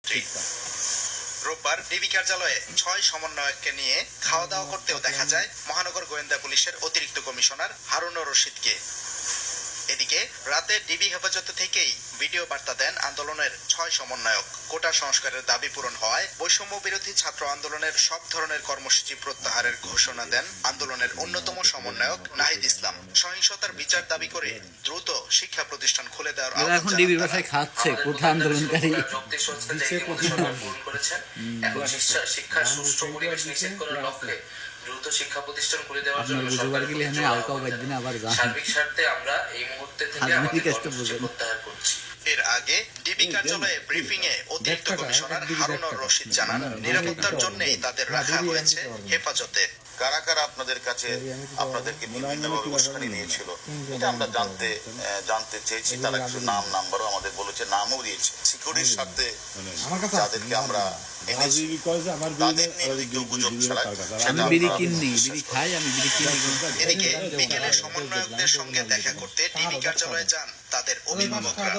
প্রধানমন্ত্রী। রোববার ডিবি কার্যালয়ে ৬ সমন্বয়ককে নিয়ে খাওয়া দাওয়া করতেও দেখা যায় মহানগর গোয়েন্দা পুলিশের অতিরিক্ত কমিশনার হারুনুর রশিদকে। এদিকে রাতে ডিবি হেফাজতে থেকেই ভিডিও বার্তা দেন আন্দোলনের ৬ সমন্বয়ক। কোটা সংস্কারের দাবি পূরণ হওয়ায় বৈষম্য বিরোধী ছাত্র আন্দোলনের সব ধরনের কর্মসূচি প্রত্যাহারের ঘোষণা দেন আন্দোলনের অন্যতম সমন্বয়ক নাহিদ ইসলাম। সহিংসতার বিচার দাবি করে দ্রুত শিক্ষা প্রতিষ্ঠান খুলে দেওয়ার আহ্বান এখন ডিবির বাসায় খাচ্ছে কোটা আন্দোলনকারী। শিক্ষার সুষ্ঠু পরিবেশ নিশ্চিত করার লক্ষ্যে দ্রুত শিক্ষা প্রতিষ্ঠান খুলে দেওয়ার জন্য সার্বিক স্বার্থে আমরা এই মুহূর্তে থেকে আমাদের কর্মসূচি প্রত্যাহার করছি। এর আগে ডিবি কার্যালয়ে ব্রিফিং এ অতিরিক্ত কমিশনার হারুনুর রশিদ জানান, নিরাপত্তার জন্যই তাদের রাখা হয়েছে হেফাজতে। কারা কারা আপনাদের কাছে আপনাদেরকে বিভিন্নভাবে উস্কানি দিয়েছিল এটা আমরা জানতে চেয়েছি। তারা কিছু নাম নাম্বারও আমাদের বলেছে, নামও দিয়েছে। সিকিউরিটির স্বার্থে যাদেরকে আমরা এনেছি তাদের নিয়ে কেউ গুজব ছড়ায় সেটা এদিকে বিকেলে সমন্বয়কদের সঙ্গে দেখা করতে ডিবি কার্যালয়ে যান তাদের অভিভাবকরা।